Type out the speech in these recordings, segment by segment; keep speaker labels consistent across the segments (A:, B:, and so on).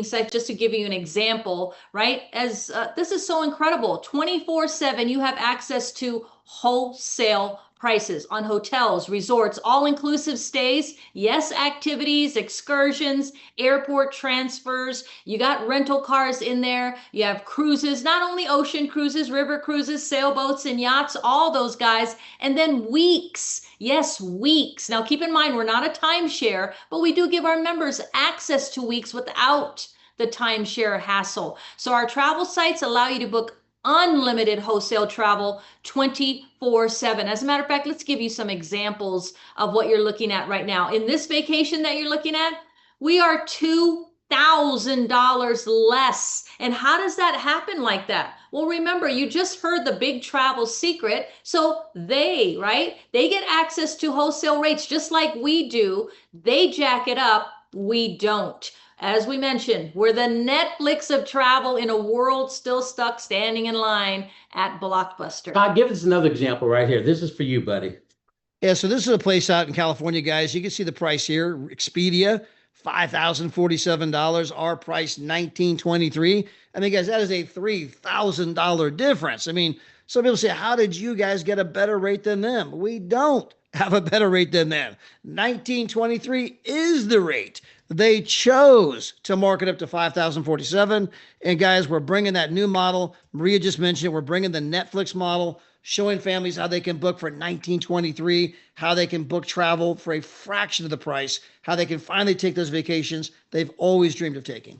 A: sites, just to give you an example, right? As this is so incredible, 24/7, you have access to wholesale prices on hotels, resorts, all-inclusive stays, yes, activities, excursions, airport transfers. You got rental cars in there. You have cruises, not only ocean cruises, river cruises, sailboats and yachts, all those guys. And then weeks. Yes, weeks. Now keep in mind, we're not a timeshare, but we do give our members access to weeks without the timeshare hassle. So our travel sites allow you to book unlimited wholesale travel 24/7. As a matter of fact, let's give you some examples of what you're looking at right now. In this vacation that you're looking at, we are $2,000 less. And how does that happen like that? Well, remember, you just heard the big travel secret. So right? They get access to wholesale rates just like we do. They jack it up. We don't. As we mentioned, we're the Netflix of travel in a world still stuck standing in line at Blockbuster.
B: Todd, give us another example right here. This is for you, buddy.
C: Yeah, so this is a place out in California, guys. You can see the price here. Expedia, $5,047. Our price, $1,923. I mean, guys, that is a $3,000 difference. I mean, some people say, how did you guys get a better rate than them? We don't have a better rate than them. $1,923 is the rate. They chose to mark it up to $5,047. And guys, we're bringing that new model. Maria just mentioned it. We're bringing the Netflix model, showing families how they can book for $1,923, how they can book travel for a fraction of the price, how they can finally take those vacations they've always dreamed of taking.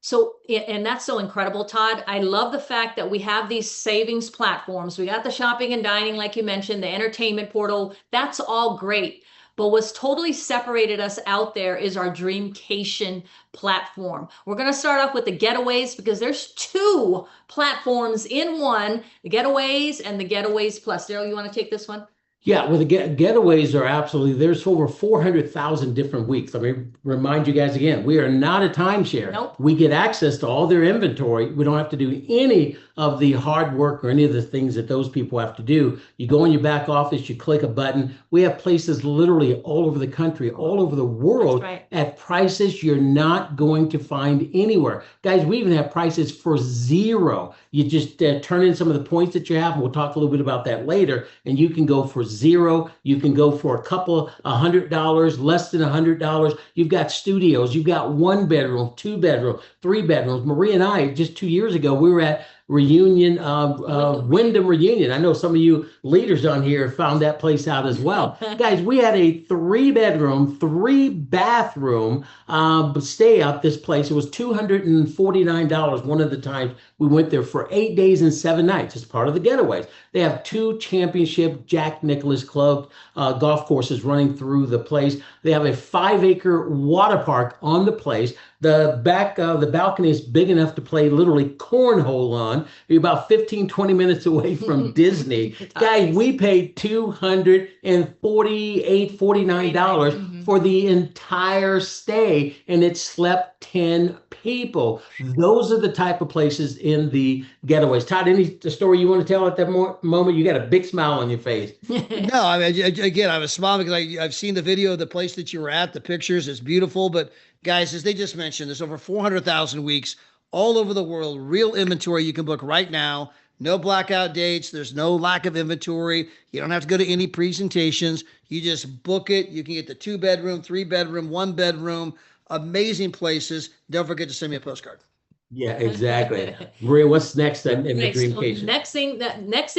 A: So, and that's so incredible, Todd. I love the fact that we have these savings platforms. We got the shopping and dining, like you mentioned, the entertainment portal. That's all great. But what's totally separated us out there is our Dreamcation platform. We're going to start off with the Getaways because there's two platforms in one, the Getaways and the Getaways Plus. Daryl, you want to take this one?
B: Yeah, well, the getaways are absolutely, there's over 400,000 different weeks. Let me remind you guys again, we are not a timeshare.
A: Nope.
B: We get access to all their inventory. We don't have to do any of the hard work or any of the things that those people have to do. You go in your back office, you click a button. We have places literally all over the country, all over the world at prices you're not going to find anywhere. Guys, we even have prices for zero. You just turn in some of the points that you have, and we'll talk a little bit about that later, and you can go for zero. You can go for $100, less than $100. You've got studios. You've got 1 bedroom, 2 bedroom, 3 bedrooms. Maria and I, just 2 years ago, we were at Reunion, Wyndham Reunion. I know some of you leaders on here found that place out as well. Guys, we had a 3-bedroom, 3-bathroom stay out this place. It was $249 one of the times we went there for 8 days and 7 nights as part of the Getaways. They have 2 championship Jack Nicklaus Club golf courses running through the place. They have a 5-acre water park on the place. The balcony is big enough to play literally cornhole on. You're about 15, 20 minutes away from Disney. Guys, we paid $248, $49 for the entire stay, and it slept 10 people. Those are the type of places in the Getaways. Todd, any story you want to tell at that moment? You got a big smile on your face.
C: No, I mean, again, I was smiling because I've seen the video of the place that you were at, the pictures. It's beautiful, but guys, as they just mentioned, there's over 400,000 weeks all over the world, real inventory you can book right now. No blackout dates. There's no lack of inventory. You don't have to go to any presentations. You just book it. You can get the 2-bedroom, 3-bedroom, 1-bedroom, amazing places. Don't forget to send me a postcard.
B: Yeah, exactly. Maria, what's next in the Dreamcation?
A: Next thing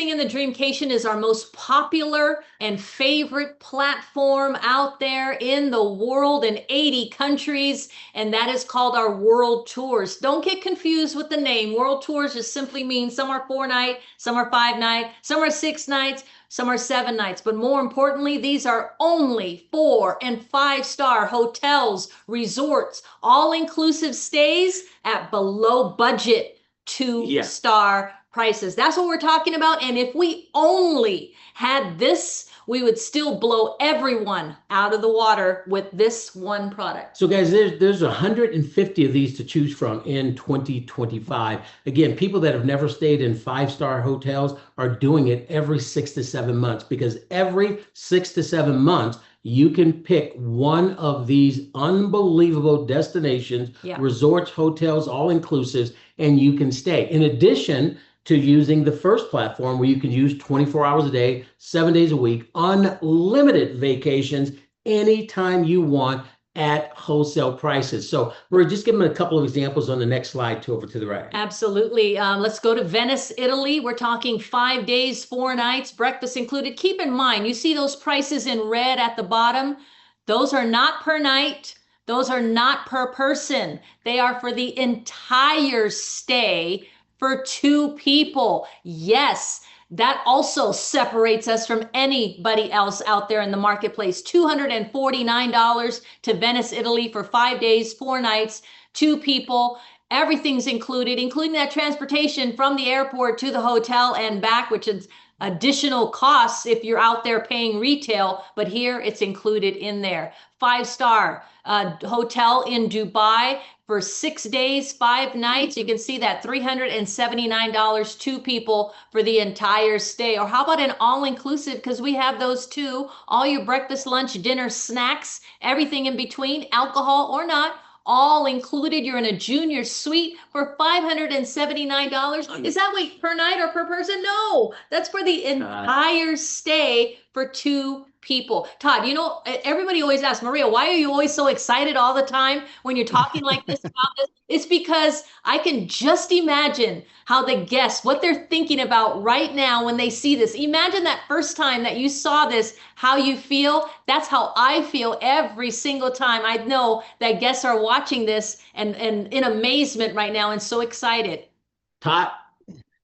A: in the Dreamcation is our most popular and favorite platform out there in the world in 80 countries, and that is called our World Tours. Don't get confused with the name. World Tours just simply means some are 4-night, some are 5-night, some are 6 nights, some are 7 nights. But more importantly, these are only 4- and 5-star hotels, resorts, all-inclusive stays at below budget 2-star prices. That's what we're talking about. And if we only had this, we would still blow everyone out of the water with this one product.
B: So guys, there's 150 of these to choose from in 2025. Again, people that have never stayed in 5-star hotels are doing it every 6 to 7 months, because every 6 to 7 months you can pick one of these unbelievable destinations,
A: Yeah.
B: resorts, hotels, all inclusives, and you can stay. In addition to using the first platform where you can use 24 hours a day, 7 days a week, unlimited vacations anytime you want at wholesale prices. So we're just giving a couple of examples on the next slide, over to the right.
A: Absolutely. Let's go to Venice, Italy. We're talking 5 days, 4 nights, breakfast included. Keep in mind, you see those prices in red at the bottom? Those are not per night. Those are not per person. They are for the entire stay for 2 people. Yes, that also separates us from anybody else out there in the marketplace. $249 to Venice, Italy for 5 days, 4 nights, 2 people. Everything's included, including that transportation from the airport to the hotel and back, which is additional costs if you're out there paying retail, but here it's included in there. 5-star hotel in Dubai for 6 days, 5 nights. You can see that $379, 2 people for the entire stay. Or how about an all-inclusive? Because we have those too. All your breakfast, lunch, dinner, snacks, everything in between, alcohol or not, all included. You're in a junior suite for $579. Is that wait per night or per person? No, that's for the entire stay for 2 people. Todd, you know, everybody always asks, Maria, why are you always so excited all the time when you're talking like this about this? It's because I can just imagine how the guests, what they're thinking about right now when they see this. Imagine that first time that you saw this, how you feel. That's how I feel every single time. I know that guests are watching this and in amazement right now and so excited.
B: Todd?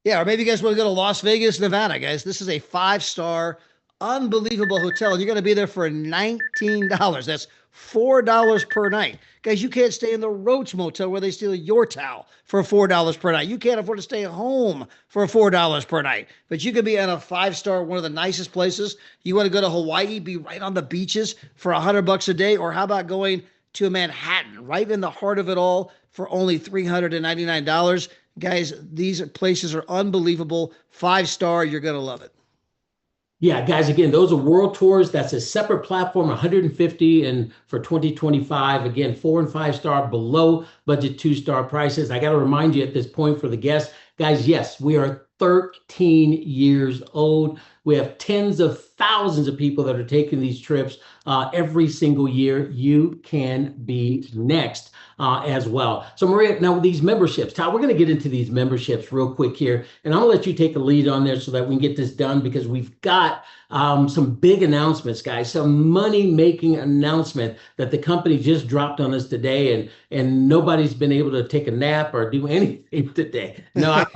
C: Yeah, or maybe you guys want to go to Las Vegas, Nevada, guys. This is a 5-star, unbelievable hotel, and you're going to be there for $19. That's $4 per night. Guys, you can't stay in the Roach Motel where they steal your towel for $4 per night. You can't afford to stay home for $4 per night. But you could be in a 5-star, one of the nicest places. You want to go to Hawaii, be right on the beaches for $100 a day, or how about going to Manhattan, right in the heart of it all, for only $399? Guys, these places are unbelievable. 5-star, you're going to love it.
B: Yeah, guys, again, those are world tours. That's a separate platform, 150 and for 2025. Again, 4 and 5-star below budget 2-star prices. I got to remind you at this point for the guests, guys, yes, we are 13 years old. We have tens of thousands of people that are taking these trips every single year. You can be next as well. So Maria, now with these memberships, Todd, we're going to get into these memberships real quick here, and I'm going to let you take a lead on there so that we can get this done, because we've got some big announcements, guys, some money-making announcement that the company just dropped on us today, and nobody's been able to take a nap or do anything today. No,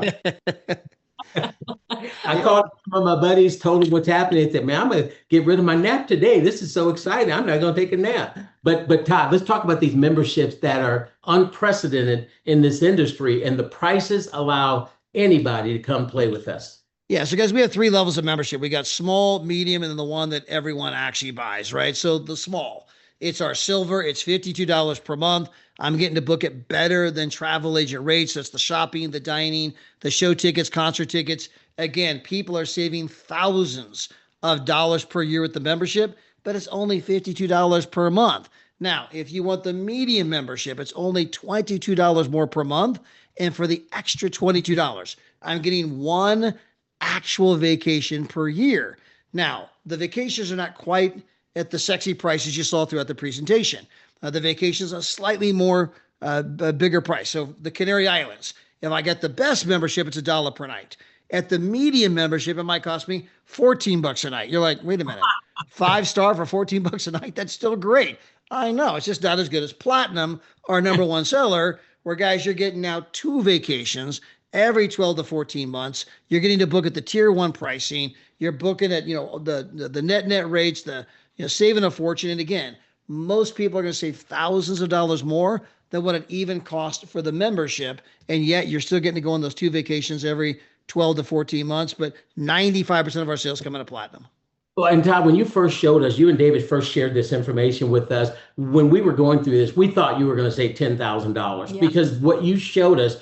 B: I called some of my buddies, told them what's happening. They said, man, I'm going to get rid of my nap today. This is so exciting. I'm not going to take a nap. But Todd, let's talk about these memberships that are unprecedented in this industry, and the prices allow anybody to come play with us.
C: Yeah, so guys, we have 3 levels of membership. We got small, medium, and then the one that everyone actually buys, right? So the small, it's our silver. It's $52 per month. I'm getting to book it better than travel agent rates. That's the shopping, the dining, the show tickets, concert tickets. Again, people are saving thousands of dollars per year with the membership, but it's only $52 per month. Now, if you want the medium membership, it's only $22 more per month. And for the extra $22, I'm getting one actual vacation per year. Now, the vacations are not quite at the sexy prices you saw throughout the presentation. The vacations are slightly more, a bigger price. So the Canary Islands, if I get the best membership, it's $1 per night. At the medium membership, it might cost me $14 a night. You're like, wait a minute, 5-star for $14 a night? That's still great. I know, it's just not as good as Platinum, our number one seller, where guys, you're getting now 2 vacations every 12 to 14 months. You're getting to book at the tier 1 pricing. You're booking at, the net rates, saving a fortune. And again, most people are going to save thousands of dollars more than what it even cost for the membership. And yet you're still getting to go on those 2 vacations every 12 to 14 months, but 95% of our sales come out of Platinum.
B: Well, and Todd, when you first showed us, you and David first shared this information with us. When we were going through this, we thought you were going to say $10,000
A: Yeah.
B: because what you showed us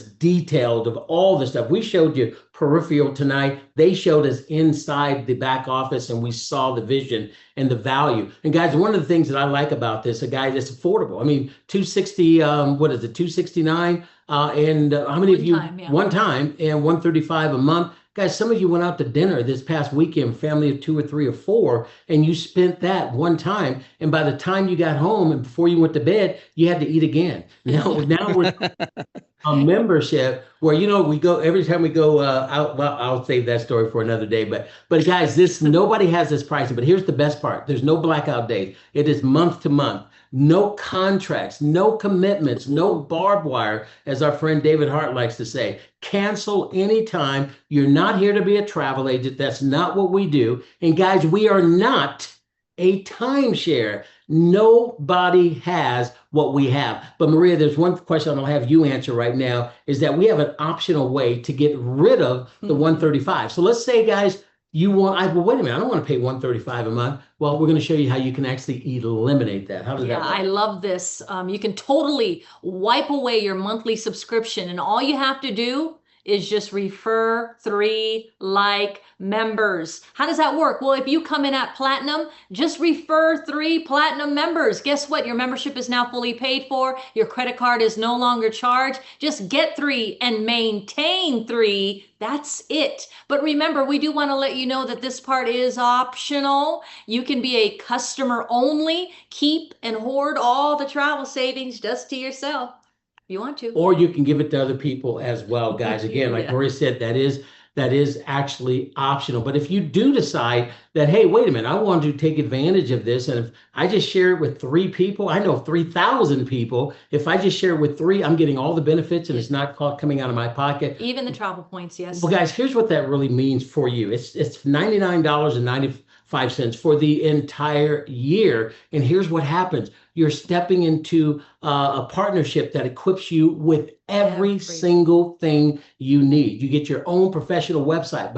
B: detailed of all the stuff. We showed you peripheral tonight. They showed us inside the back office, and we saw the vision and the value. And guys, one of the things that I like about this, a guy that's affordable. I mean, 260, what is it, 269? And how many of you
A: Yeah.
B: one time and 135 a month? Guys, some of you went out to dinner this past weekend, family of 2 or 3 or 4, and you spent that one time. And by the time you got home and before you went to bed, you had to eat again. Now we're a membership where we go every time we go out. Well, I'll save that story for another day. But guys, this nobody has this pricing. But here's the best part: there's no blackout days. It is month to month. No contracts, no commitments, no barbed wire, as our friend David Hart likes to say. Cancel anytime. You're not here to be a travel agent. That's not what we do. And guys, we are not a timeshare. Nobody has what we have. But Maria, there's one question I'll have you answer right now, is that we have an optional way to get rid of the 135. So let's say, guys, well, wait a minute, I don't want to pay 135 a month. Well, we're going to show you how you can actually eliminate that. How does that work?
A: I love this. You can totally wipe away your monthly subscription, and all you have to do is just refer 3 like members. How does that work? Well, if you come in at platinum, just refer 3 platinum members. Guess what? Your membership is now fully paid for. Your credit card is no longer charged. Just get 3 and maintain 3. That's it. But remember, we do want to let you know that this part is optional. You can be a customer only. Keep and hoard all the travel savings just to yourself. You want to,
B: or you can give it to other people as well, guys. Again, like Maria said, that is actually optional. But if you do decide that, hey, wait a minute, I want to take advantage of this, and if I just share it with 3 people, I know 3,000 people. If I just share it with 3, I'm getting all the benefits, and it's not coming out of my pocket.
A: Even the travel points, yes.
B: Well, guys, here's what that really means for you. It's $99.95 for the entire year. And here's what happens. You're stepping into a partnership that equips you with every single thing you need. You get your own professional website.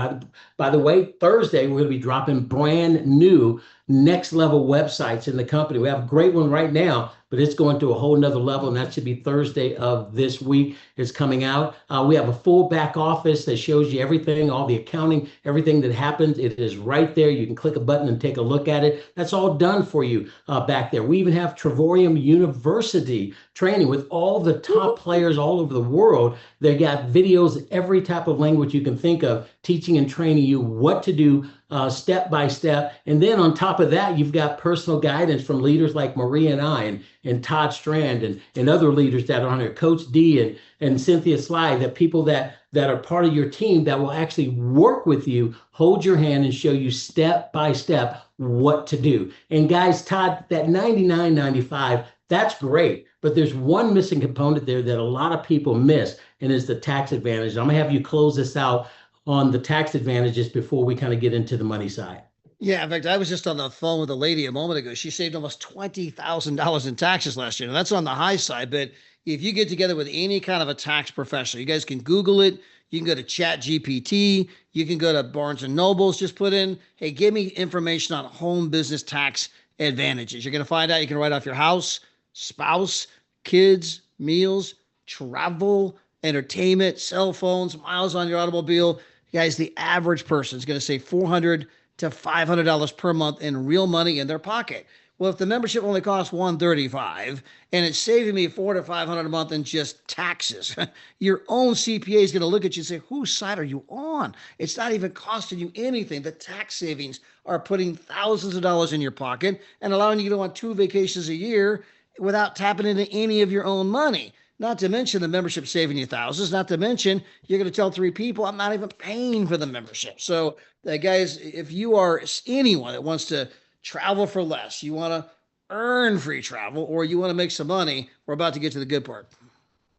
B: By the way, Thursday, we're going to be dropping brand new next level websites in the company. We have a great one right now, but it's going to a whole nother level, and that should be Thursday of this week. It's coming out. We have a full back office that shows you everything, all the accounting, everything that happens. It is right there. You can click a button and take a look at it. That's all done for you back there. We even have Travorium University training with all the top players all over the world. They got videos, every type of language you can think of, teaching and training you what to do step by step. And then on top of that, you've got personal guidance from leaders like Maria and I, and Todd Strand, and other leaders that are on there, Coach D and Cynthia Sly, that people that are part of your team that will actually work with you, hold your hand, and show you step by step what to do. And guys, Todd, that $99.95, that's great. But there's one missing component there that a lot of people miss, and is the tax advantage. I'm going to have you close this out on the tax advantages before we kind of get into the money side.
C: Yeah, in fact, I was just on the phone with a lady a moment ago. She saved almost $20,000 in taxes last year. Now, that's on the high side, but if you get together with any kind of a tax professional, you guys can Google it. You can go to Chat GPT. You can go to Barnes and Nobles. Just put in, hey, give me information on home business tax advantages. You're going to find out you can write off your house, spouse, kids, meals, travel, entertainment, cell phones, miles on your automobile. Guys, the average person is going to save $400 to $500 per month in real money in their pocket. Well, if the membership only costs $135 and it's saving me $400 to $500 a month in just taxes, your own CPA is going to look at you and say, whose side are you on? It's not even costing you anything. The tax savings are putting thousands of dollars in your pocket and allowing you to go on 2 vacations a year without tapping into any of your own money. Not to mention the membership saving you thousands. Not to mention you're going to tell 3 people, I'm not even paying for the membership. So guys, if you are anyone that wants to travel for less, you want to earn free travel, or you want to make some money, we're about to get to the good part.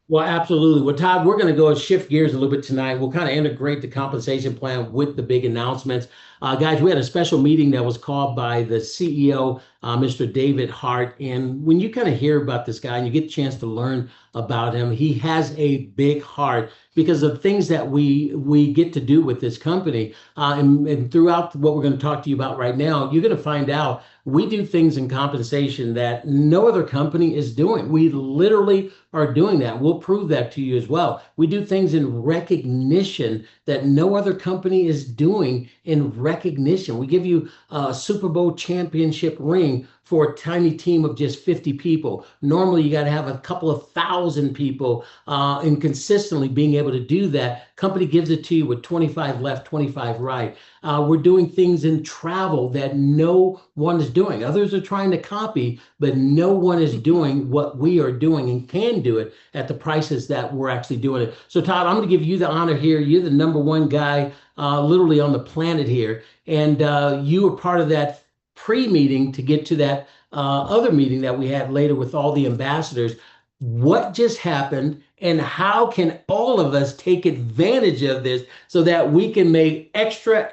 B: Well, absolutely. Well, Todd, we're going to go and shift gears a little bit tonight. We'll kind of integrate the compensation plan with the big announcements. Guys, we had a special meeting that was called by the CEO, Mr. David Hart. And when you kind of hear about this guy and you get a chance to learn about him, he has a big heart because of things that we get to do with this company. And throughout what we're going to talk to you about right now, you're going to find out we do things in compensation that no other company is doing. We literally are doing that. We'll prove that to you as well. We do things in recognition that no other company is doing in recognition. We give you a Super Bowl championship ring for a tiny team of just 50 people. Normally, you got to have a couple of thousand people, and consistently being able to do that. Company gives it to you with 25 left, 25 right. We're doing things in travel that no one is doing. Others are trying to copy, but no one is doing what we are doing and can do it at the prices that we're actually doing it. So Todd, I'm going to give you the honor here. You're the number one guy literally on the planet here. And you were part of that pre-meeting to get to that other meeting that we had later with all the ambassadors. What just happened, and how can all of us take advantage of this so that we can make extra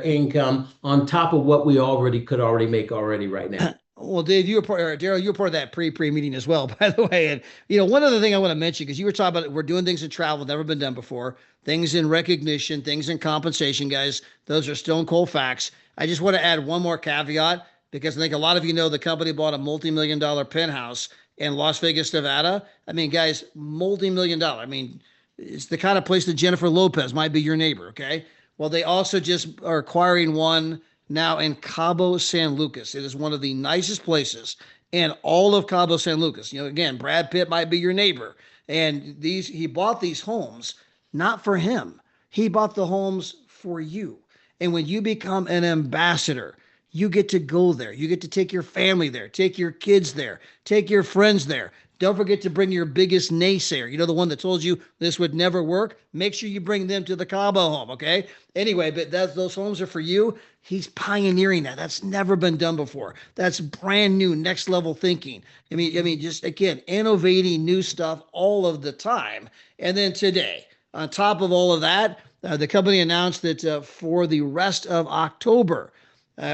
B: income on top of what we could already make right now?
C: Well, Dave, you were part, or Daryl, you were part of that pre-meeting as well, by the way. And one other thing I want to mention, because you were talking about we're doing things in travel never been done before, things in recognition, things in compensation, guys. Those are stone cold facts. I just want to add one more caveat, because I think a lot of you know the company bought a multi-million-dollar penthouse in Las Vegas, Nevada. I mean, guys, multi-million-dollar. I mean, it's the kind of place that Jennifer Lopez might be your neighbor, okay? Well, they also just are acquiring one now in Cabo San Lucas. It is one of the nicest places in all of Cabo San Lucas. Again, Brad Pitt might be your neighbor. And he bought these homes not for him. He bought the homes for you. And when you become an ambassador, you get to go there. You get to take your family there, take your kids there, take your friends there. Don't forget to bring your biggest naysayer. The one that told you this would never work. Make sure you bring them to the Cabo home, okay? Anyway, but those homes are for you. He's pioneering that. That's never been done before. That's brand new, next level thinking. I mean, just again, innovating new stuff all of the time. And then today, on top of all of that, the company announced that for the rest of October,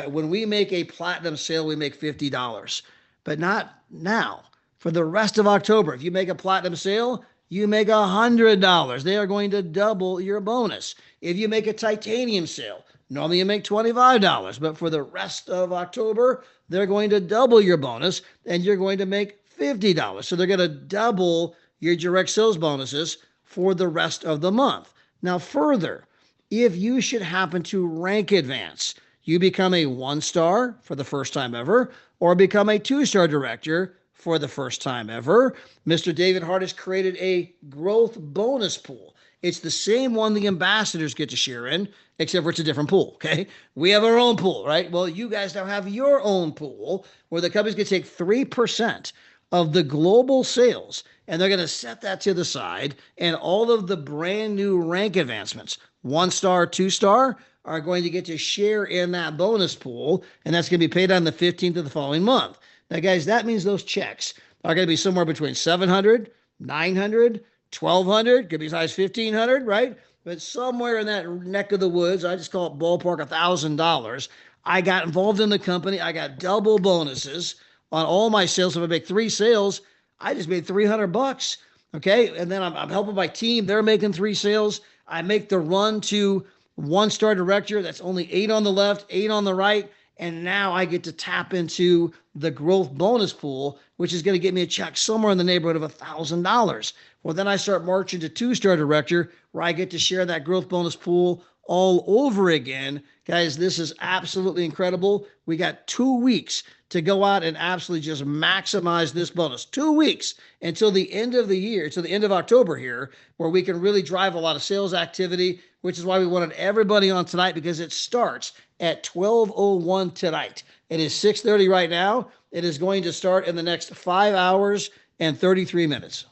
C: when we make a platinum sale, we make $50, but not now. For the rest of October, if you make a platinum sale, you make $100. They are going to double your bonus. If you make a titanium sale, normally you make $25, but for the rest of October, they're going to double your bonus and you're going to make $50. So they're going to double your direct sales bonuses for the rest of the month. Now, further, if you should happen to rank advance, you become a 1-star for the first time ever, or become a 2-star director for the first time ever, Mr. David Hart has created a growth bonus pool. It's the same one the ambassadors get to share in, except for it's a different pool, okay? We have our own pool, right? Well, you guys now have your own pool where the company's going to take 3% of the global sales, and they're going to set that to the side, and all of the brand new rank advancements, 1-star, 2-star, are going to get to share in that bonus pool, and that's going to be paid on the 15th of the following month. Now, guys, that means those checks are going to be somewhere between $700, $900, $1,200, could be as high as $1,500, right? But somewhere in that neck of the woods, I just call it ballpark $1,000. I got involved in the company. I got double bonuses on all my sales. If I make 3 sales, I just made $300, okay? And then I'm helping my team. They're making 3 sales. I make the run to 1-star director. That's only 8 on the left, 8 on the right. And now I get to tap into the growth bonus pool, which is going to get me a check somewhere in the neighborhood of $1,000. Well, then I start marching to 2-star director, where I get to share that growth bonus pool all over again. Guys, this is absolutely incredible. We got 2 weeks to go out and absolutely just maximize this bonus. 2 weeks until the end of the year, till the end of October here, where we can really drive a lot of sales activity, which is why we wanted everybody on tonight, because it starts at 12:01 tonight. It is 6:30 right now. It is going to start in the next 5 hours and 33 minutes.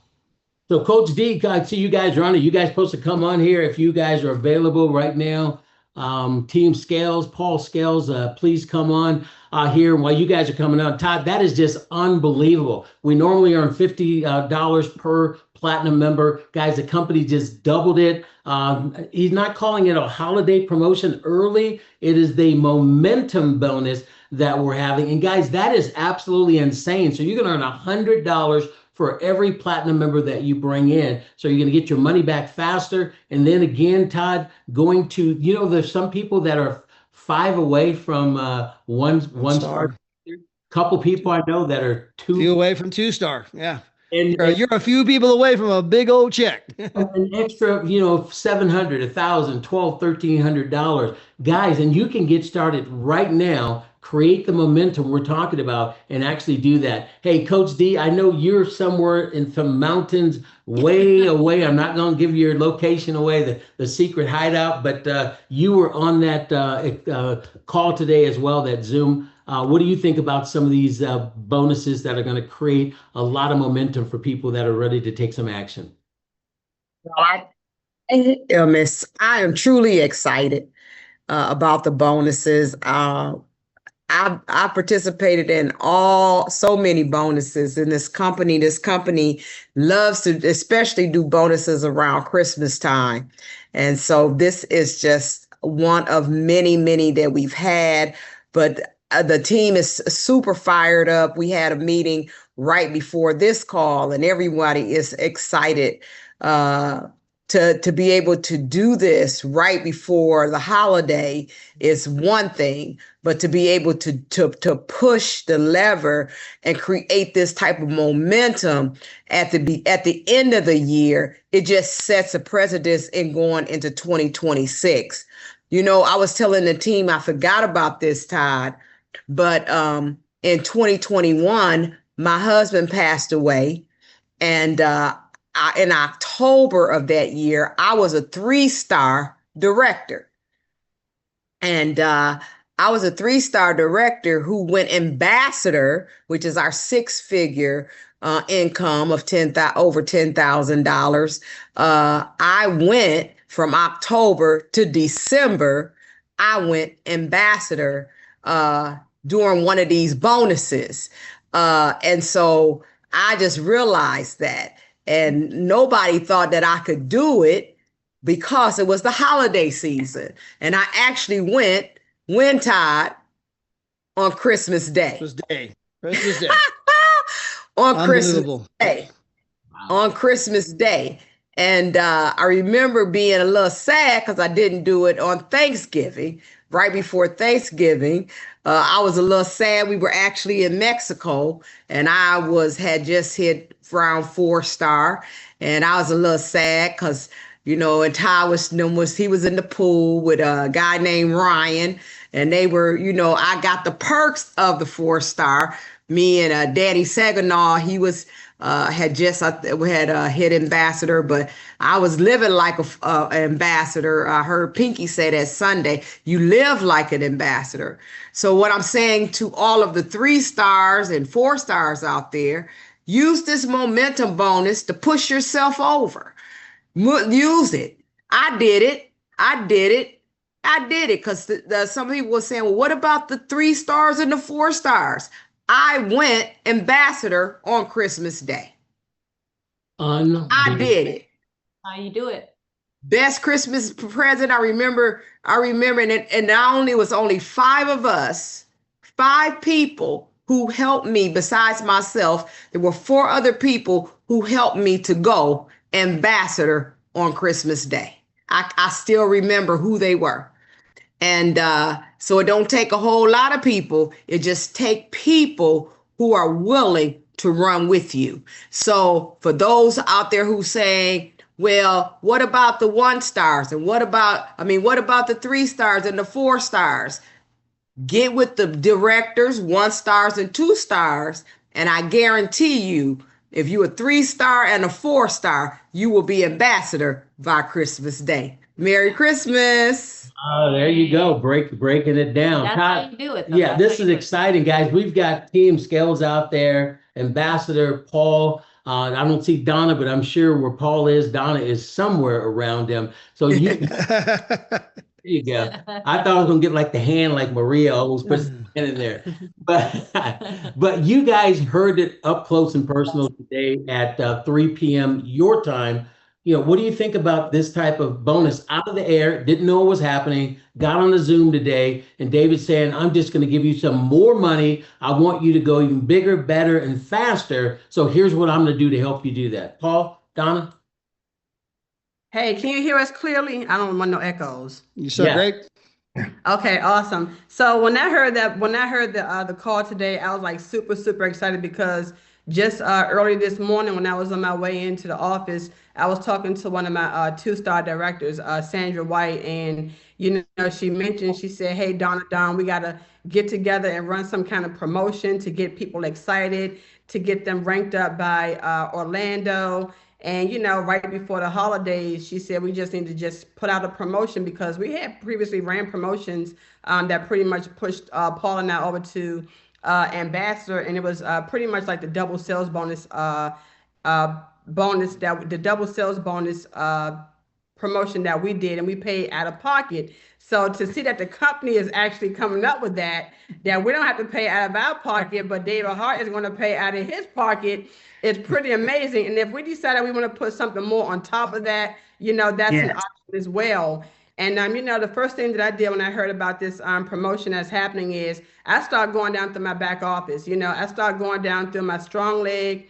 B: So Coach D, I see you guys are on it. You guys supposed to come on here if you guys are available right now. Team Scales, Paul Scales, please come on here while you guys are coming on. Todd, that is just unbelievable. We normally earn $50 per platinum member. Guys, the company just doubled it. He's not calling it a holiday promotion early. It is the momentum bonus that we're having. And guys, that is absolutely insane. So you're going to earn $100 for every platinum member that you bring in. So you're going to get your money back faster. And then again, Todd, going to, there's some people that are 5 away from one star. Couple people I know that are 2
C: few away from 2-star. Yeah.
B: And
C: You're a few people away from a big old check.
B: an extra, 700, 1,000, 12, $1,300, guys, and you can get started right now. Create the momentum we're talking about and actually do that. Hey, Coach D, I know you're somewhere in some mountains way away. I'm not going to give your location away, the secret hideout, but you were on that call today as well, that Zoom. What do you think about some of these bonuses that are going to create a lot of momentum for people that are ready to take some action?
D: Well, Miss, I am truly excited about the bonuses. I participated in so many bonuses in this company. This company loves to especially do bonuses around Christmas time. And so this is just one of many, many that we've had. But the team is super fired up. We had a meeting right before this call, and everybody is excited to be able to do this right before the holiday is one thing, but to be able to push the lever and create this type of momentum at the end of the year, it just sets a precedent in going into 2026. I was telling the team, I forgot about this, Todd, but in 2021, my husband passed away, and in October of that year, I was a 3-star director. And I was a 3-star director who went ambassador, which is our 6-figure income of over $10,000. I went from October to December. I went ambassador during one of these bonuses. And so I just realized that. And nobody thought that I could do it because it was the holiday season. And I actually went, Todd, on Christmas Day.
C: Christmas Day.
D: On Christmas Day. Wow. On Christmas Day. And I remember being a little sad because I didn't do it on Thanksgiving, right before Thanksgiving. I was a little sad. We were actually in Mexico, and I had just hit around 4-star, and I was a little sad because, and Ty was he was in the pool with a guy named Ryan, and they were, I got the perks of the 4-star. Me and Danny Saginaw, he was had hit ambassador, but I was living like an ambassador. I heard Pinky say that Sunday, you live like an ambassador. So what I'm saying to all of the 3-stars and 4-stars out there, use this momentum bonus to push yourself over. Use it. I did it because some people were saying, well, what about the 3-stars and the 4-stars? I went ambassador on Christmas Day. I did it.
A: How you do it?
D: Best Christmas present. I remember, and not only was only 5 of us, 5 people who helped me besides myself. There were 4 other people who helped me to go ambassador on Christmas Day. I still remember who they were. And so it don't take a whole lot of people. It just take people who are willing to run with you. So for those out there who say, well, what about the 1-stars? And what about the 3-stars and the 4-stars? Get with the directors, 1-stars and 2-stars. And I guarantee you, if you're a 3-star and a 4-star, you will be ambassador by Christmas Day. Merry Christmas.
B: Oh, there you go. Breaking it down.
A: That's how you do it.
B: Though. Yeah, this is exciting, guys. We've got Team Scales out there. Ambassador Paul. I don't see Donna, but I'm sure where Paul is, Donna is somewhere around him. So you you go. I thought I was gonna get like the hand like Maria almost puts the hand in there. But but you guys heard it up close and personal today at 3 p.m. your time. What do you think about this type of bonus out of the air? Didn't know what was happening, got on the Zoom today, and David's saying, I'm just gonna give you some more money. I want you to go even bigger, better, and faster. So here's what I'm gonna do to help you do that. Paul, Donna?
E: Hey, can you hear us clearly? I don't want no echoes.
C: You sound
B: Yeah.
C: great.
E: Okay, awesome. So when I heard the call today, I was like super excited because just early this morning when I was on my way into the office, I was talking to one of my two-star directors, Sandra White, and she said, "Hey, Don, we gotta get together and run some kind of promotion to get people excited, to get them ranked up by Orlando." And right before the holidays, she said we just need to just put out a promotion because we had previously ran promotions that pretty much pushed Paul and I over to ambassador, and it was pretty much like the double sales bonus the double sales bonus promotion that we did, and we paid out of pocket. So to see that the company is actually coming up with that we don't have to pay out of our pocket, but David Hart is going to pay out of his pocket, it's pretty amazing. And if we decide that we want to put something more on top of that, that's an
D: Yes.
E: option as well. And the first thing that I did when I heard about this promotion that's happening is I started going down through my back office. I started going down through my strong leg,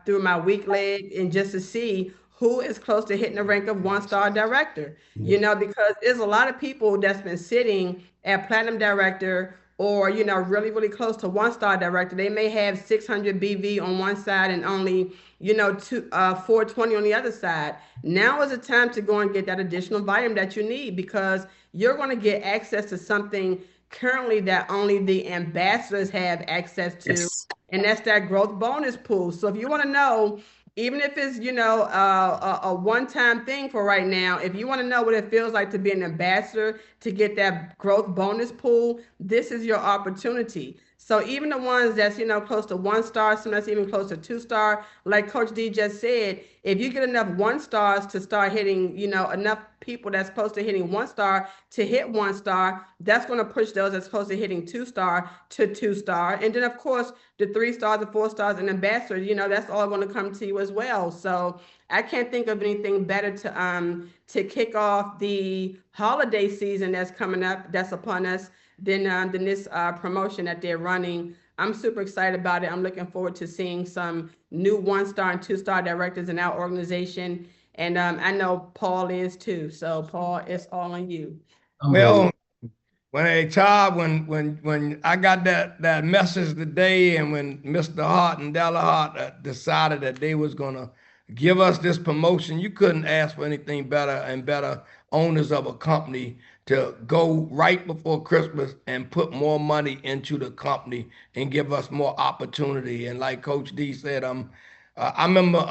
E: through my weak leg, and just to see who is close to hitting the rank of one-star director. Because there's a lot of people that's been sitting at platinum director or really close to one-star director. They may have 600 BV on one side and only 420 on the other side. Now is the time to go and get that additional volume that you need, because you're going to get access to something currently that only the ambassadors have access to.
D: Yes.
E: And that's that growth bonus pool. So if you want to know, even if it's a one-time thing for right now, if you want to know what it feels like to be an ambassador, to get that growth bonus pool, this is your opportunity. So even the ones that's close to one star, some that's even close to two star, like Coach D just said, if you get enough one stars to start hitting, enough people that's close to hitting one star to hit one star, that's going to push those that's close to hitting two star to two star. And then of course the 3 stars, the 4 stars, and ambassadors, that's all going to come to you as well. So I can't think of anything better to kick off the holiday season that's coming up, that's upon us, than this promotion that they're running. I'm super excited about it. I'm looking forward to seeing some new 1-star and 2-star directors in our organization. And I know Paul is too. So Paul, it's all on you.
F: Well, when I got that message today, and when Mr. Hart and Della Hart decided that they was gonna give us this promotion, you couldn't ask for anything better, and better owners of a company to go right before Christmas and put more money into the company and give us more opportunity. And like Coach D said, I remember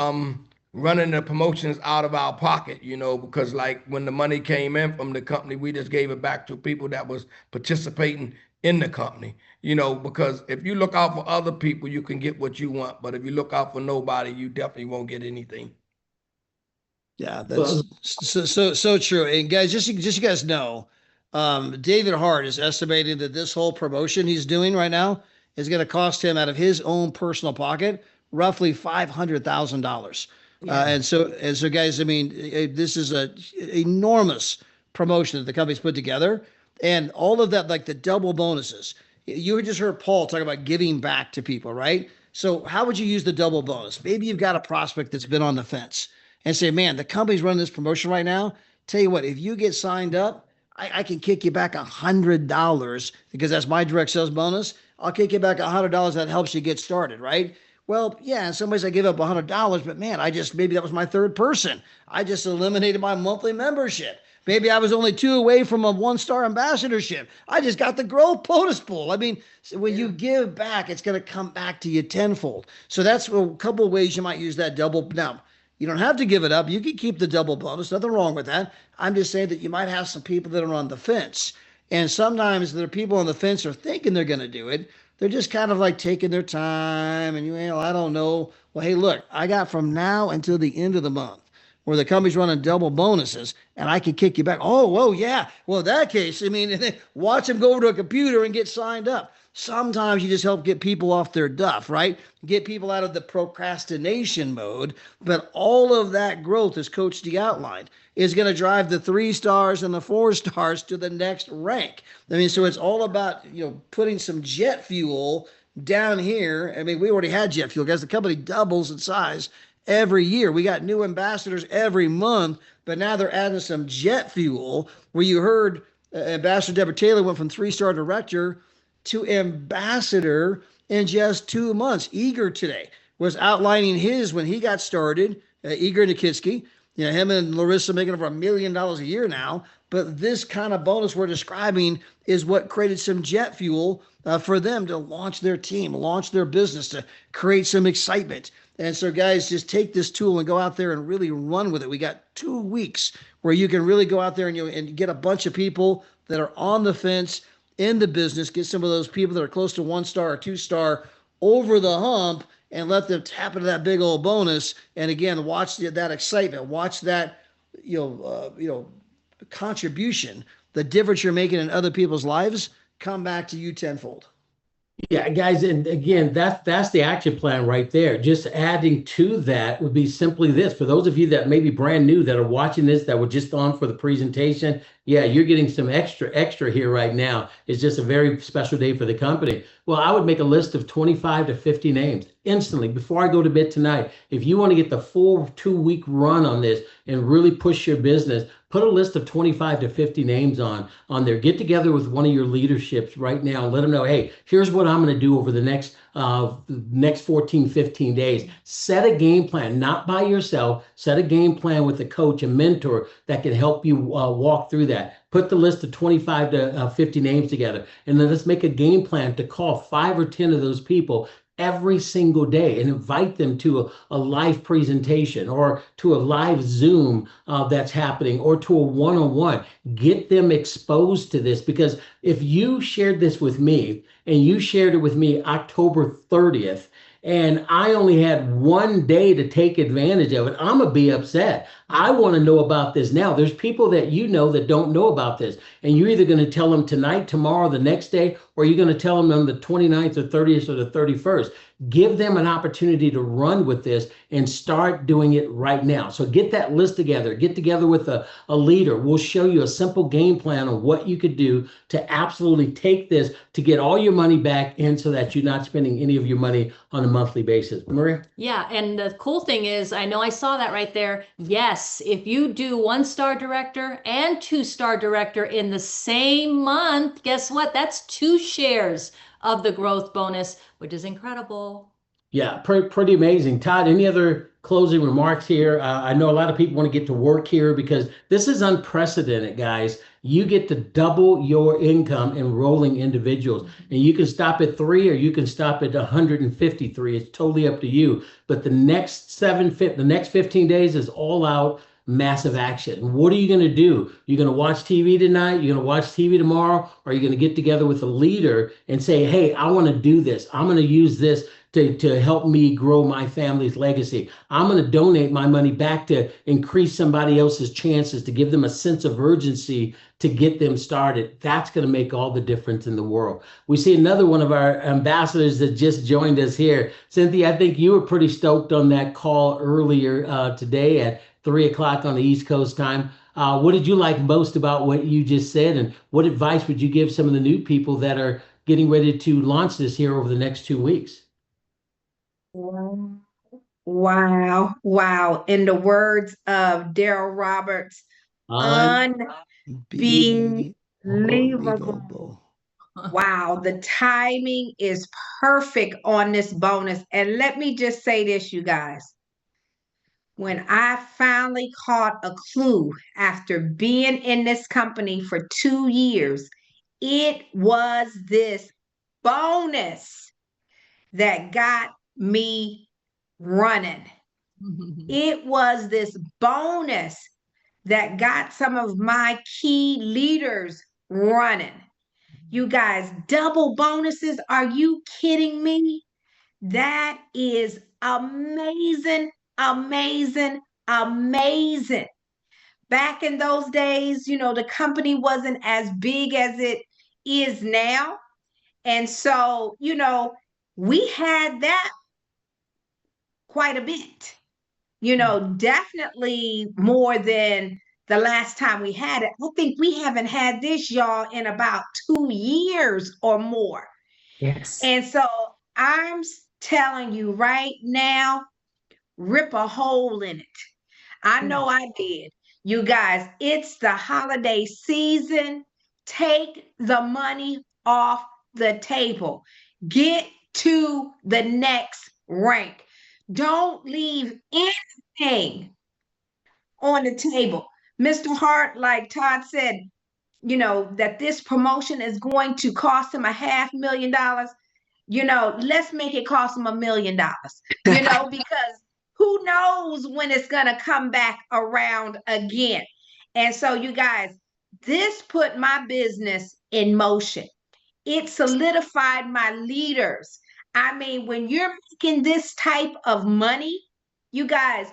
F: running the promotions out of our pocket, because like when the money came in from the company, we just gave it back to people that was participating in the company, because if you look out for other people, you can get what you want. But if you look out for nobody, you definitely won't get anything.
C: Yeah, that's so true. And guys, just you guys know, David Hart is estimating that this whole promotion he's doing right now is going to cost him out of his own personal pocket roughly $500,000. And so, guys, I mean, this is a enormous promotion that the company's put together, and all of that, like the double bonuses. You just heard Paul talk about giving back to people, right? So how would you use the double bonus? Maybe you've got a prospect that's been on the fence and say, man, the company's running this promotion right now. Tell you what, if you get signed up, I can kick you back $100 because that's my direct sales bonus. I'll kick you back $100. That helps you get started, right? Well, yeah, in some ways I give up $100, but man, maybe that was my third person. I just eliminated my monthly membership. Maybe I was only 2 away from a 1-star ambassadorship. I just got the growth bonus pool. I mean, when you give back, it's going to come back to you tenfold. So that's a couple of ways you might use that double. Now, you don't have to give it up. You can keep the double bonus. Nothing wrong with that. I'm just saying that you might have some people that are on the fence. And sometimes there are people on the fence are thinking they're going to do it. They're just kind of like taking their time and I don't know. Well, hey, look, I got from now until the end of the month. where the company's running double bonuses and I can kick you back. Oh, whoa, yeah. Well, in that case, I mean, watch them go over to a computer and get signed up. Sometimes you just help get people off their duff, right? Get people out of the procrastination mode. But all of that growth, as Coach D outlined, is going to drive the 3 stars and the 4 stars to the next rank. I mean, so it's all about, putting some jet fuel down here. I mean, we already had jet fuel, guys. The company doubles in size every year. We got new ambassadors every month, but now they're adding some jet fuel where you heard Ambassador Deborah Taylor went from 3-star director to ambassador in just 2 months. Eager today was outlining his when he got started. Igor Nikitsky, him and Larissa making over $1 million a year now. But this kind of bonus we're describing is what created some jet fuel for them to launch their team, launch their business, to create some excitement. And so, guys, just take this tool and go out there and really run with it. We got 2 weeks where you can really go out there and get a bunch of people that are on the fence in the business, get some of those people that are close to 1-star or 2-star over the hump and let them tap into that big old bonus. And again, watch that excitement, watch that, contribution, the difference you're making in other people's lives come back to you tenfold.
B: Yeah, guys, and again, that's the action plan right there. Just adding to that would be simply this. For those of you that may be brand new that are watching this, that were just on for the presentation, yeah, you're getting some extra here right now. It's just a very special day for the company. Well, I would make a list of 25 to 50 names instantly before I go to bed tonight. If you want to get the full 2-week run on this and really push your business, put a list of 25 to 50 names on there. Get together with one of your leaderships right now and let them know, hey, here's what I'm going to do over the next 14, 15 days. Set a game plan, not by yourself. Set a game plan with a coach, a mentor that can help you walk through that. Put the list of 25 to 50 names together, and then let's make a game plan to call 5 or 10 of those people every single day and invite them to a live presentation or to a live Zoom that's happening or to a one-on-one. Get them exposed to this, because if you shared this with me and you shared it with me October 30th, and I only had 1 day to take advantage of it, I'm going to be upset. I want to know about this now. There's people that that don't know about this. And you're either going to tell them tonight, tomorrow, the next day, or you're going to tell them on the 29th or 30th or the 31st. Give them an opportunity to run with this and start doing it right now. So get that list together. Get together with a leader. We'll show you a simple game plan on what you could do to absolutely take this to get all your money back in so that you're not spending any of your money on a monthly basis. Maria?
A: Yeah, and the cool thing is, I know I saw that right there. Yes, if you do 1-star director and 2-star director in the same month, guess what? That's 2 shares of the growth bonus, which is incredible.
B: Yeah, pretty amazing. Todd, any other closing remarks here? I know a lot of people want to get to work here because this is unprecedented, guys. You get to double your income enrolling individuals, and you can stop at 3 or you can stop at 153. It's totally up to you. But the next 15 days is all out massive action. What are you going to do? You're going to watch TV tonight? You're going to watch TV tomorrow? Or are you going to get together with a leader and say, hey, I want to do this. I'm going to use this to help me grow my family's legacy. I'm going to donate my money back to increase somebody else's chances, to give them a sense of urgency to get them started. That's going to make all the difference in the world. We see another one of our ambassadors that just joined us here. Cynthia, I think you were pretty stoked on that call earlier today at 3 o'clock on the East Coast time. What did you like most about what you just said, and what advice would you give some of the new people that are getting ready to launch this here over the next 2 weeks?
G: Wow, wow. In the words of Daryl Roberts, unbelievable. Wow, the timing is perfect on this bonus. And let me just say this, you guys. When I finally caught a clue after being in this company for 2 years, it was this bonus that got me running. It was this bonus that got some of my key leaders running. You guys, double bonuses, are you kidding me? That is amazing, amazing, amazing. Back in those days, the company wasn't as big as it is now. And so, we had that quite a bit, definitely more than the last time we had it. I think we haven't had this, y'all, in about 2 years or more.
D: Yes.
G: And so I'm telling you right now, rip a hole in it. I know I did. You guys, it's the holiday season. Take the money off the table. Get to the next rank. Don't leave anything on the table. Mr. Hart, like Todd said, that this promotion is going to cost him $500,000. Let's make it cost him $1 million, because who knows when it's going to come back around again. And so, you guys, this put my business in motion. It solidified my leaders. I mean, when you're making this type of money, you guys,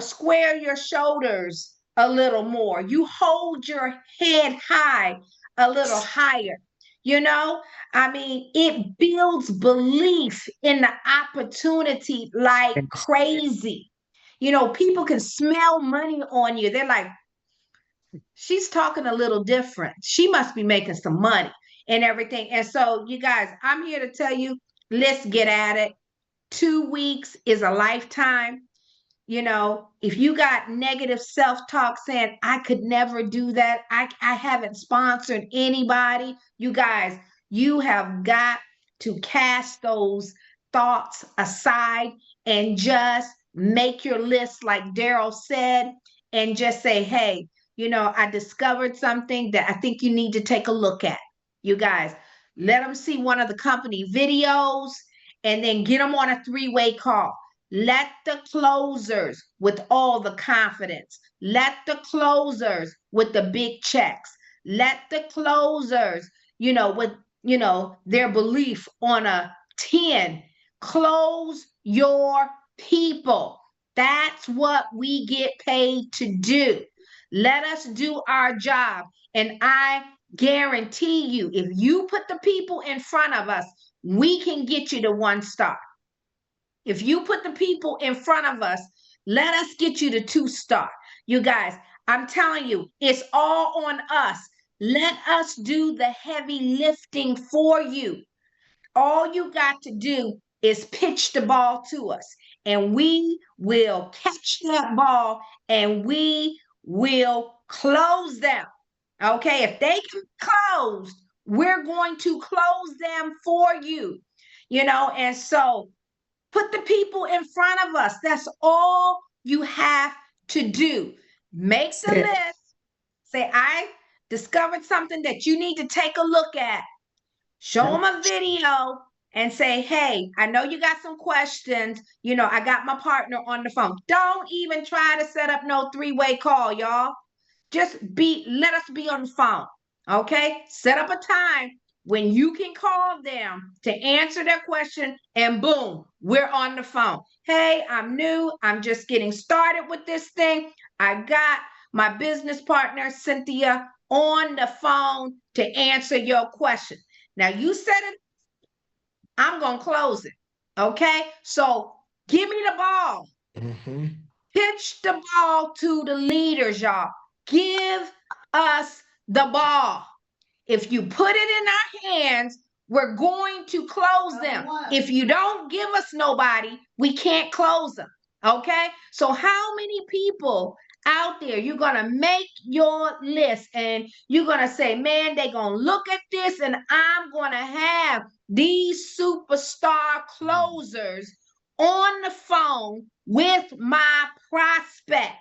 G: square your shoulders a little more. You hold your head high a little higher. I mean, it builds belief in the opportunity like crazy. People can smell money on you. They're like, she's talking a little different. She must be making some money and everything. And so, you guys, I'm here to tell you, let's get at it. 2 weeks is a lifetime. If you got negative self-talk saying, I could never do that, I haven't sponsored anybody, you guys, you have got to cast those thoughts aside and just make your list like Daryl said, and just say, hey, I discovered something that I think you need to take a look at. You guys, let them see one of the company videos and then get them on a 3-way call. Let the closers with all the confidence, let the closers with the big checks, let the closers, with, their belief on a 10, close your people. That's what we get paid to do. Let us do our job. And I guarantee you, if you put the people in front of us, we can get you to 1 star. If you put the people in front of us, let us get you to 2 star. You guys, I'm telling you, it's all on us. Let us do the heavy lifting for you. All you got to do is pitch the ball to us, and we will catch that ball and we will close them. Okay, if they can close, we're going to close them for you. And so put the people in front of us. That's all you have to do. Make the list. Say, I discovered something that you need to take a look at. Show them a video and say, hey, I know you got some questions. I got my partner on the phone. Don't even try to set up no 3-way call, y'all. Just let us be on the phone. Okay? Set up a time when you can call them to answer their question, and boom, we're on the phone. Hey, I'm new. I'm just getting started with this thing. I got my business partner, Cynthia, on the phone to answer your question. Now, you said it, I'm going to close it. Okay? So give me the ball.
F: Mm-hmm.
G: Pitch the ball to the leaders, y'all. Give us the ball. If you put it in our hands, we're going to close them. If you don't give us nobody, we can't close them. Okay? So how many people out there, you're going to make your list and you're going to say, man, they're going to look at this and I'm going to have these superstar closers on the phone with my prospect.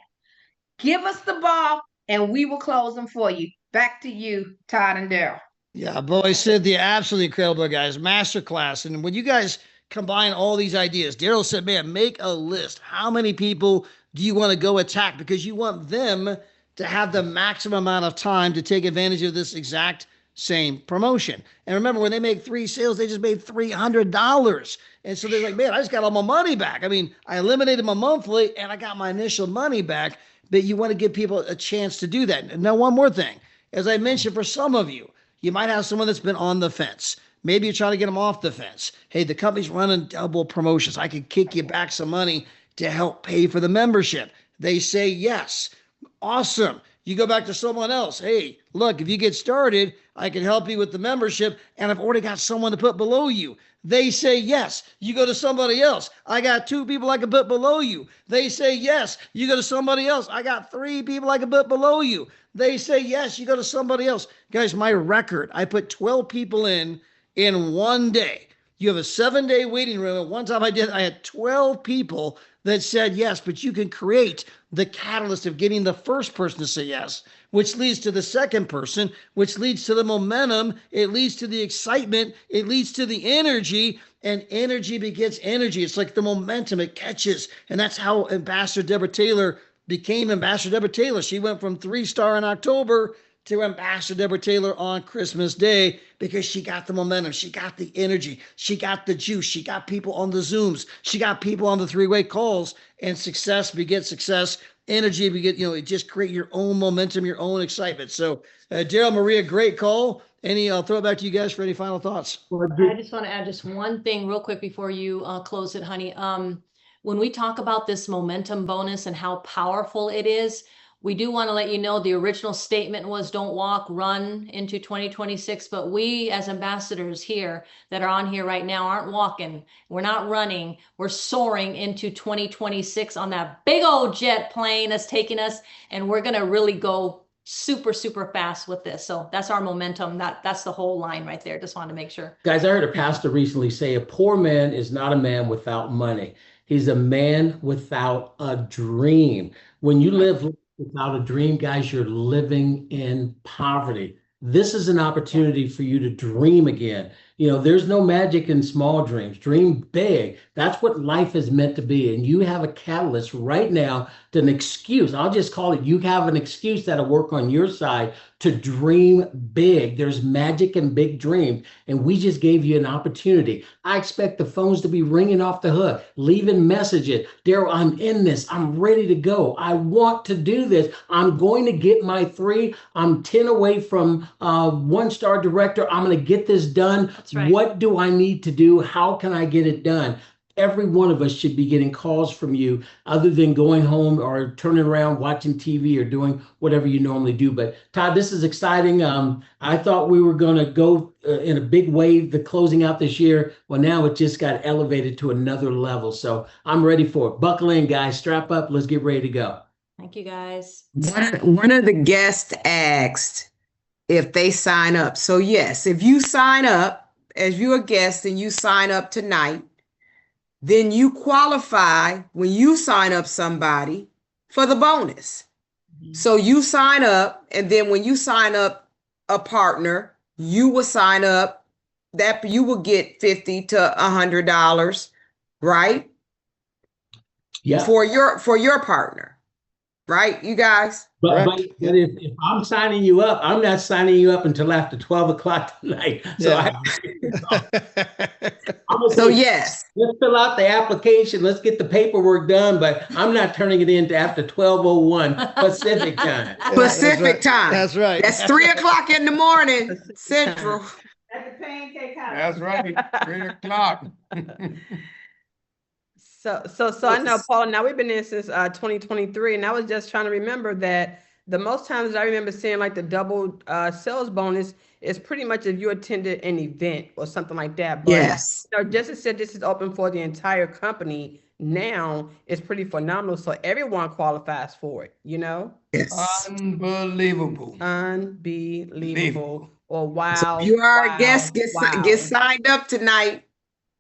G: Give us the ball and we will close them for you. Back to you, Todd and Daryl.
C: Yeah, boy, Cynthia, absolutely incredible, guys. Masterclass. And when you guys combine all these ideas, Daryl said, man, make a list. How many people do you want to go attack? Because you want them to have the maximum amount of time to take advantage of this exact same promotion. And remember, when they make 3 sales, they just made $300. And so they're like, man, I just got all my money back. I mean, I eliminated my monthly and I got my initial money back. But you want to give people a chance to do that. And now, one more thing. As I mentioned, for some of you, you might have someone that's been on the fence. Maybe you're trying to get them off the fence. Hey, the company's running double promotions. I could kick you back some money to help pay for the membership. They say yes. Awesome. You go back to someone else. Hey, look, if you get started, I can help you with the membership, and I've already got someone to put below you. They say yes. You go to somebody else. I got 2 people I can put below you. They say yes. You go to somebody else. I got 3 people I can put below you. They say yes. You go to somebody else. Guys, my record, I put 12 people in one day. You have a 7-day waiting room. At one time I had 12 people that said yes, but you can create the catalyst of getting the first person to say yes, which leads to the second person, which leads to the momentum. It leads to the excitement. It leads to the energy, and energy begets energy. It's like the momentum, it catches. And that's how Ambassador Deborah Taylor became Ambassador Deborah Taylor. She went from 3-star in October to Ambassador Deborah Taylor on Christmas Day, because she got the momentum, she got the energy, she got the juice, she got people on the Zooms, she got people on the 3-way calls, and success begets success. Energy begets, it just create your own momentum, your own excitement. So, Daryl, Maria, great call. I'll throw it back to you guys for any final thoughts.
A: I just want to add just one thing real quick before you close it, honey. When we talk about this momentum bonus and how powerful it is, we do want to let you know the original statement was don't walk, run into 2026. But we as ambassadors here that are on here right now aren't walking. We're not running. We're soaring into 2026 on that big old jet plane that's taking us. And we're going to really go super, super fast with this. So that's our momentum. That's the whole line right there. Just wanted to make sure.
B: Guys, I heard a pastor recently say a poor man is not a man without money. He's a man without a dream. When you live without a dream, guys, you're living in poverty. This is an opportunity for you to dream again. There's no magic in small dreams. Dream big. That's what life is meant to be. And you have a catalyst right now to an excuse. I'll just call it, you have an excuse that'll work on your side to dream big. There's magic in big dreams. And we just gave you an opportunity. I expect the phones to be ringing off the hook, leaving messages. Daryl, I'm in this. I'm ready to go. I want to do this. I'm going to get my 3. I'm 10 away from 1-star director. I'm going to get this done.
A: That's right.
B: What do I need to do? How can I get it done? Every one of us should be getting calls from you, other than going home or turning around, watching TV, or doing whatever you normally do. But Todd, this is exciting. I thought we were going to go in a big way, the closing out this year. Well, now it just got elevated to another level. So I'm ready for it. Buckle in, guys. Strap up. Let's get ready to go.
A: Thank you, guys.
D: One of the guests asked if they sign up. So yes, if you sign up as you're a guest and you sign up tonight, then you qualify when you sign up somebody for the bonus. So you sign up, and then when you sign up a partner, you will sign up that you will get $50 to $100, right?
B: Yeah.
D: For your partner, right? You guys.
B: But if I'm signing you up, I'm not signing you up until after 12 o'clock tonight. So
C: Yeah.
D: So yes.
B: Let's fill out the application. Let's get the paperwork done. But I'm not turning it in after 12:01 Pacific time.
D: Pacific time.
C: That's right.
D: That's 3 o'clock in the morning, Central.
G: At the pancake house.
F: That's right, 3 o'clock.
E: So I know, Paula, now we've been in since 2023, and I was just trying to remember that the most times I remember seeing like the double sales bonus is pretty much if you attended an event or something like that. But
D: Yes.
E: just as said, this is open for the entire company now. It's pretty phenomenal. So everyone qualifies for it,
D: Yes.
F: Unbelievable.
E: Unbelievable. Or wow.
D: So if you are
E: wow,
D: a guest, get
E: wow.
D: signed up tonight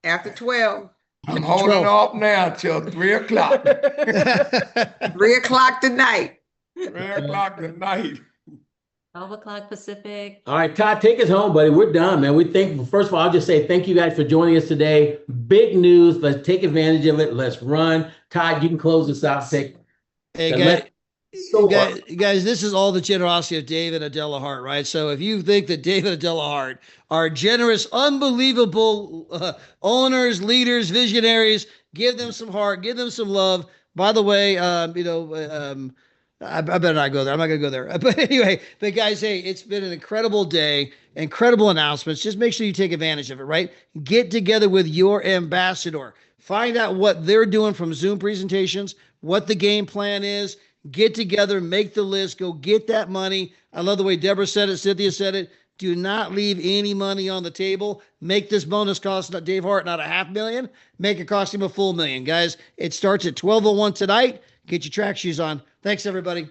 D: after 12.
F: I'm holding off now till 3 o'clock.
D: 3 o'clock tonight.
F: 3 o'clock tonight.
A: 12 o'clock Pacific.
B: All right, Todd, take us home, buddy. We're done, man. First of all, I'll just say thank you guys for joining us today. Big news. Let's take advantage of it. Let's run. Todd, you can close us out.
C: Hey, guys. Guys, this is all the generosity of Dave and Adela Hart, right? So if you think that Dave and Adela Hart are generous, unbelievable owners, leaders, visionaries, give them some heart, give them some love. By the way, I better not go there. I'm not going to go there. But anyway, but guys, hey, it's been an incredible day, incredible announcements. Just make sure you take advantage of it, right? Get together with your ambassador. Find out what they're doing from Zoom presentations, what the game plan is. Get together, make the list, go get that money. I love the way Deborah said it, Cynthia said it. Do not leave any money on the table. Make this bonus cost Dave Hart not $500,000. Make it cost him a full million. Guys, it starts at 12:01 tonight. Get your track shoes on. Thanks, everybody.